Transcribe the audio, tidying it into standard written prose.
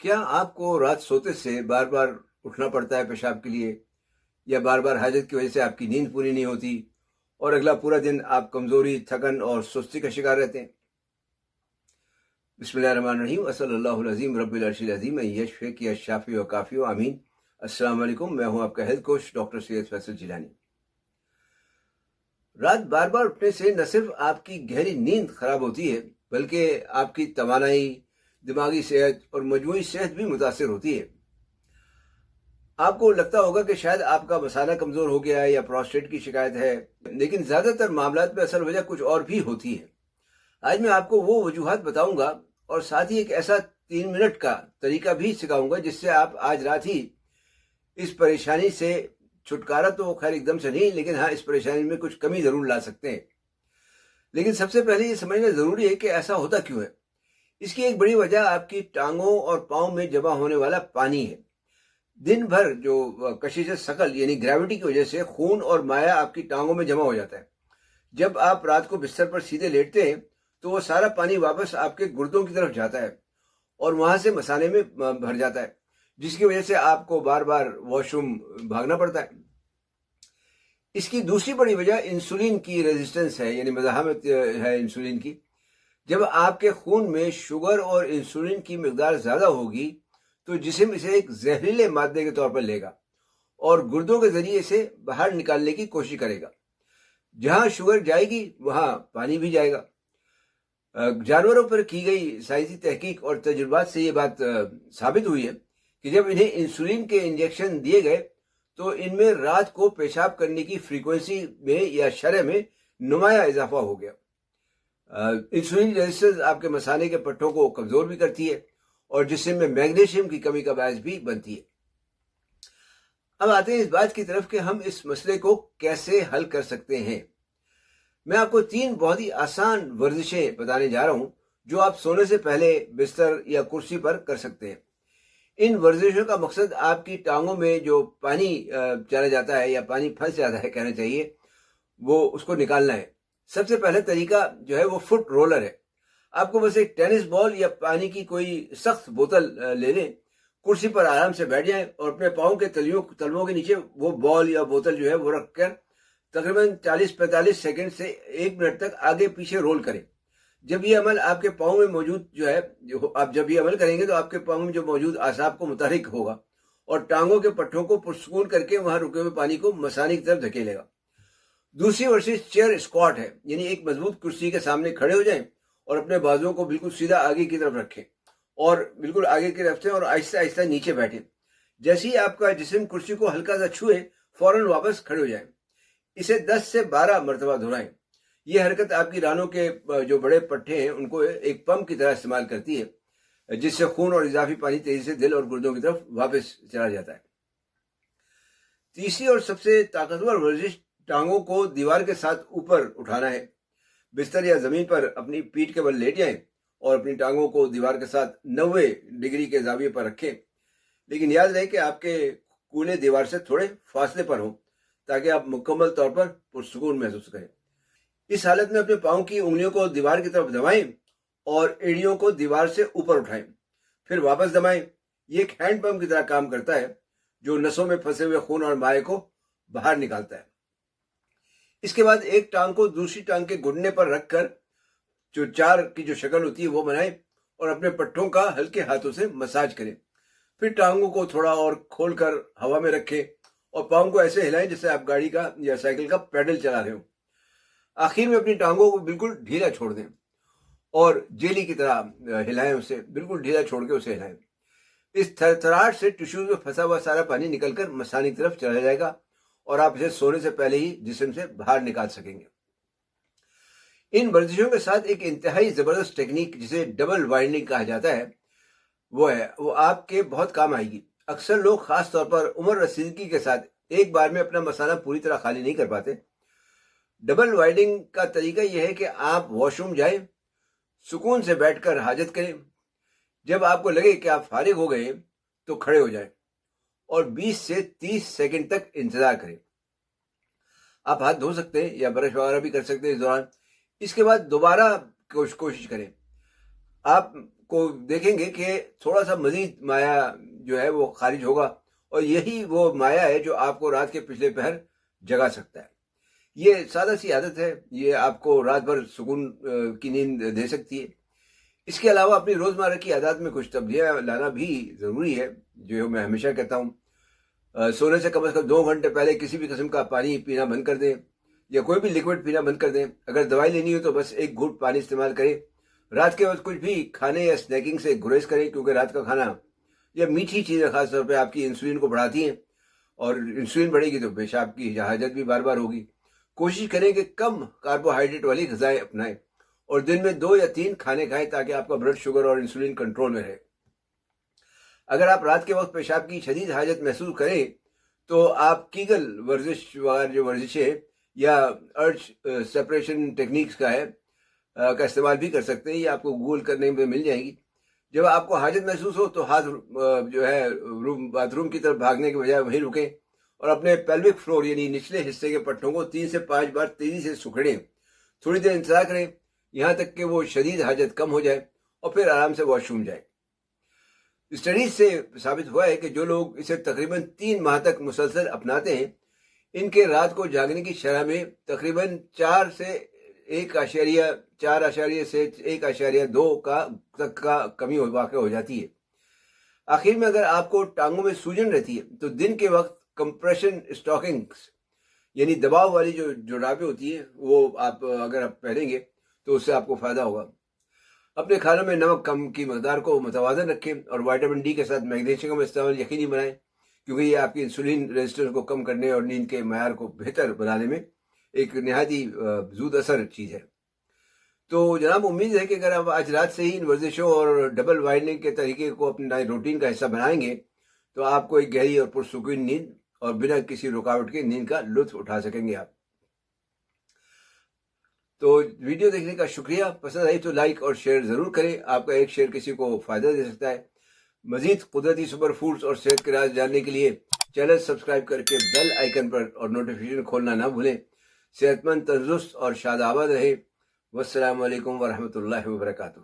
کیا آپ کو رات سوتے سے بار بار اٹھنا پڑتا ہے پیشاب کے لیے، یا بار بار حاجت کی وجہ سے آپ کی نیند پوری نہیں ہوتی اور اگلا پورا دن آپ کمزوری، تھکن اور سستی کا شکار رہتے ہیں؟ بسم اللہ الرحمن الرحیم، صلی اللہ العظیم رب العرش العظیم یشفیق یا شافی و کافی و امین۔ السلام علیکم، میں ہوں آپ کا ہیلتھ کوچ ڈاکٹر سید فیصل جیلانی۔ رات بار بار اٹھنے سے نہ صرف آپ کی گہری نیند خراب ہوتی ہے، بلکہ آپ کی توانائی، دماغی صحت اور مجموعی صحت بھی متاثر ہوتی ہے۔ آپ کو لگتا ہوگا کہ شاید آپ کا مثانہ کمزور ہو گیا ہے یا پروسٹیٹ کی شکایت ہے، لیکن زیادہ تر معاملات میں اصل وجہ کچھ اور بھی ہوتی ہے۔ آج میں آپ کو وہ وجوہات بتاؤں گا اور ساتھ ہی ایک ایسا 3 منٹ کا طریقہ بھی سکھاؤں گا جس سے آپ آج رات ہی اس پریشانی سے چھٹکارا تو خیر ایک دم سے نہیں، لیکن ہاں اس پریشانی میں کچھ کمی ضرور لا سکتے ہیں۔ لیکن سب سے پہلے یہ سمجھنا ضروری ہے کہ ایسا ہوتا کیوں ہے۔ اس کی ایک بڑی وجہ آپ کی ٹانگوں اور پاؤں میں جمع ہونے والا پانی ہے۔ دن بھر جو کشش ثقل یعنی گریوٹی کی وجہ سے خون اور مائع آپ کی ٹانگوں میں جمع ہو جاتا ہے۔ جب آپ رات کو بستر پر سیدھے لیٹتے ہیں تو وہ سارا پانی واپس آپ کے گردوں کی طرف جاتا ہے اور وہاں سے مثانے میں بھر جاتا ہے، جس کی وجہ سے آپ کو بار بار واش روم بھاگنا پڑتا ہے۔ اس کی دوسری بڑی وجہ انسولین کی ریزسٹنس ہے، یعنی مزاحمت ہے انسولین کی۔ جب آپ کے خون میں شوگر اور انسولین کی مقدار زیادہ ہوگی تو جسم اسے ایک زہریلے مادے کے طور پر لے گا اور گردوں کے ذریعے سے باہر نکالنے کی کوشش کرے گا۔ جہاں شوگر جائے گی وہاں پانی بھی جائے گا۔ جانوروں پر کی گئی سائنسی تحقیق اور تجربات سے یہ بات ثابت ہوئی ہے کہ جب انہیں انسولین کے انجیکشن دیے گئے تو ان میں رات کو پیشاب کرنے کی فریکوینسی میں یا شرح میں نمایاں اضافہ ہو گیا۔ انسولین ریزسٹنس آپ کے مثانے کے پٹھوں کو کمزور بھی کرتی ہے اور جسم میں میگنیشیم کی کمی کا باعث بھی بنتی ہے۔ اب آتے ہیں اس بات کی طرف کہ ہم اس مسئلے کو کیسے حل کر سکتے ہیں۔ میں آپ کو 3 بہت ہی آسان ورزشیں بتانے جا رہا ہوں جو آپ سونے سے پہلے بستر یا کرسی پر کر سکتے ہیں۔ ان ورزشوں کا مقصد آپ کی ٹانگوں میں جو پانی چلا جاتا ہے یا پانی پھنس جاتا ہے کہنا چاہیے، وہ اس کو نکالنا ہے۔ سب سے پہلا طریقہ جو ہے وہ فٹ رولر ہے۔ آپ کو بس ایک ٹینس بال یا پانی کی کوئی سخت بوتل لے لیں، کرسی پر آرام سے بیٹھ جائیں اور اپنے پاؤں کے تلووں کے نیچے وہ بال یا بوتل جو ہے وہ رکھ کر تقریباً 40-45 سیکنڈ سے 1 منٹ تک آگے پیچھے رول کریں۔ جب یہ عمل آپ کے پاؤں میں موجود جو ہے، آپ جب یہ عمل کریں گے تو آپ کے پاؤں میں جو موجود اعصاب کو متحرک ہوگا اور ٹانگوں کے پٹھوں کو پرسکون کر کے وہاں رکے ہوئے پانی کو مثانے کی طرف دھکیلے گا۔ دوسری ورزش چیئر اسکواٹ ہے، یعنی ایک مضبوط کرسی کے سامنے کھڑے ہو جائیں اور اپنے بازوؤں کو بالکل سیدھا آگے کی طرف رکھیں اور بالکل آگے کی طرف سے اور آہستہ آہستہ نیچے بیٹھیں۔ جیسے ہی آپ کا جسم کرسی کو ہلکا سا چھوئے فوراً واپس کھڑے ہو جائیں۔ اسے 10 سے 12 مرتبہ دہرائیں۔ یہ حرکت آپ کی رانوں کے جو بڑے پٹھے ہیں ان کو ایک پمپ کی طرح استعمال کرتی ہے، جس سے خون اور اضافی پانی تیزی سے دل اور گردوں کی طرف واپس چلا جاتا ہے۔ تیسری اور سب سے طاقتور ورزش ٹانگوں کو دیوار کے ساتھ اوپر اٹھانا ہے۔ بستر یا زمین پر اپنی پیٹھ کے بل لیٹ جائیں اور اپنی ٹانگوں کو دیوار کے ساتھ 90 ڈگری کے زاویے پر رکھیں، لیکن یاد رہے کہ آپ کے کونے دیوار سے تھوڑے فاصلے پر ہوں تاکہ آپ مکمل طور پر پرسکون محسوس کریں۔ اس حالت میں اپنے پاؤں کی انگلیوں کو دیوار کی طرف دبائیں اور ایڑیوں کو دیوار سے اوپر اٹھائیں، پھر واپس دبائیں۔ یہ ایک ہینڈ پمپ کی طرح کام کرتا ہے جو نسوں میں پھنسے ہوئے خون اور مائع کو باہر نکالتا ہے۔ اس کے بعد ایک ٹانگ کو دوسری ٹانگ کے گھٹنے پر رکھ کر جو 4 کی جو شکل ہوتی ہے وہ بنائیں اور اپنے پٹھوں کا ہلکے ہاتھوں سے مساج کریں۔ پھر ٹانگوں کو تھوڑا اور کھول کر ہوا میں رکھیں اور پاؤں کو ایسے ہلائیں جیسے آپ گاڑی کا یا سائیکل کا پیڈل چلا رہے ہوں۔ آخر میں اپنی ٹانگوں کو بالکل ڈھیلا چھوڑ دیں اور جیلی کی طرح ہلائیں، اسے بالکل ڈھیلا چھوڑ کے اسے ہلائیں۔ اس تھرتھراہٹ سے ٹشوز میں پھنسا ہوا سارا پانی نکل کر مثانے کی طرف چلا جائے گا اور آپ اسے سونے سے پہلے ہی جسم سے باہر نکال سکیں گے۔ ان ورزشوں کے ساتھ ایک انتہائی زبردست ٹیکنیک جسے ڈبل وائنڈنگ کہا جاتا ہے وہ آپ کے بہت کام آئے گی۔ اکثر لوگ خاص طور پر عمر رسیدگی کے ساتھ ایک بار میں اپنا مثانہ پوری طرح خالی نہیں کر پاتے۔ ڈبل وائنڈنگ کا طریقہ یہ ہے کہ آپ واش روم جائیں، سکون سے بیٹھ کر حاجت کریں، جب آپ کو لگے کہ آپ فارغ ہو گئے تو کھڑے ہو جائیں اور 20 سے 30 سیکنڈ تک انتظار کریں۔ آپ ہاتھ دھو سکتے ہیں یا برش وغیرہ بھی کر سکتے ہیں اس دوران۔ اس کے بعد دوبارہ کوشش کریں۔ آپ کو دیکھیں گے کہ تھوڑا سا مزید مایا جو ہے وہ خارج ہوگا، اور یہی وہ مایا ہے جو آپ کو رات کے پچھلے پہر جگا سکتا ہے۔ یہ سادہ سی عادت ہے، یہ آپ کو رات بھر سکون کی نیند دے سکتی ہے۔ اس کے علاوہ اپنی روزمرہ کی عادات میں کچھ تبدیلیاں لانا بھی ضروری ہے، جو میں ہمیشہ کہتا ہوں۔ سونے سے کم 2 گھنٹے پہلے کسی بھی قسم کا پانی پینا بند کر دیں، یا کوئی بھی لیکوڈ پینا بند کر دیں۔ اگر دوائی لینی ہو تو بس 1 گھونٹ پانی استعمال کریں۔ رات کے وقت کچھ بھی کھانے یا سنیکنگ سے گریز کریں، کیونکہ رات کا کھانا یا میٹھی چیزیں خاص طور پہ آپ کی انسولین کو بڑھاتی ہیں، اور انسولین بڑھے گی تو پیشاب کی حاجت بھی بار بار ہوگی۔ کوشش کریں کہ کم کاربوہائیڈریٹ والی غذائیں اپنائیں، اور دن میں 2 یا 3 کھانے کھائیں تاکہ آپ کا بلڈ شوگر اور انسولین کنٹرول میں رہے۔ اگر آپ رات کے وقت پیشاب کی شدید حاجت محسوس کریں تو آپ کیگل ورزش وغیرہ جو ورزشیں یا ارج سیپریشن ٹیکنیکس کا استعمال بھی کر سکتے ہیں، یہ آپ کو گوگل کرنے میں مل جائے گی۔ جب آپ کو حاجت محسوس ہو تو ہاتھ جو ہے باتھ روم کی طرف بھاگنے کے بجائے وہیں رکیں، اور اپنے پیلوک فلور یعنی نچلے حصے کے پٹھوں کو 3 سے 5 بار تیزی سے سکھڑیں۔ تھوڑی دیر انتظار کریں یہاں تک کہ وہ شدید حاجت کم ہو جائے، اور پھر آرام سے واش روم جائیں۔ اسٹڈیز سے ثابت ہوا ہے کہ جو لوگ اسے تقریباً 3 ماہ تک مسلسل اپناتے ہیں، ان کے رات کو جاگنے کی شرح میں تقریباً 4 سے 1.2 تک کا کمی واقع ہو جاتی ہے۔ آخر میں اگر آپ کو ٹانگوں میں سوجن رہتی ہے تو دن کے وقت کمپریشن اسٹاکنگز یعنی دباؤ والی جو جرابیں ہوتی ہیں وہ اگر آپ پہنیں گے تو اس سے آپ کو فائدہ ہوگا۔ اپنے کھانوں میں نمک کم کی مقدار کو متوازن رکھیں، اور وائٹامن ڈی کے ساتھ میگنیشیم کا استعمال یقینی بنائیں، کیونکہ یہ آپ کی انسولین ریزسٹنس کو کم کرنے اور نیند کے معیار کو بہتر بنانے میں ایک نہایتی زود اثر چیز ہے۔ تو جناب، امید ہے کہ اگر آپ آج رات سے ہی ان ورزشوں اور ڈبل وائنڈنگ کے طریقے کو اپنے روٹین کا حصہ بنائیں گے تو آپ کو ایک گہری اور پرسکون نیند اور بنا کسی رکاوٹ کے نیند کا لطف اٹھا سکیں گے آپ۔ تو ویڈیو دیکھنے کا شکریہ۔ پسند آئی تو لائک اور شیئر ضرور کریں، آپ کا ایک شیئر کسی کو فائدہ دے سکتا ہے۔ مزید قدرتی سپر فوڈز اور صحت کے راز جاننے کے لیے چینل سبسکرائب کر کے بیل آئیکن پر اور نوٹیفیکیشن کھولنا نہ بھولیں۔ صحت مند، تندرست اور شاد آباد رہے۔ والسلام علیکم ورحمۃ اللہ وبرکاتہ۔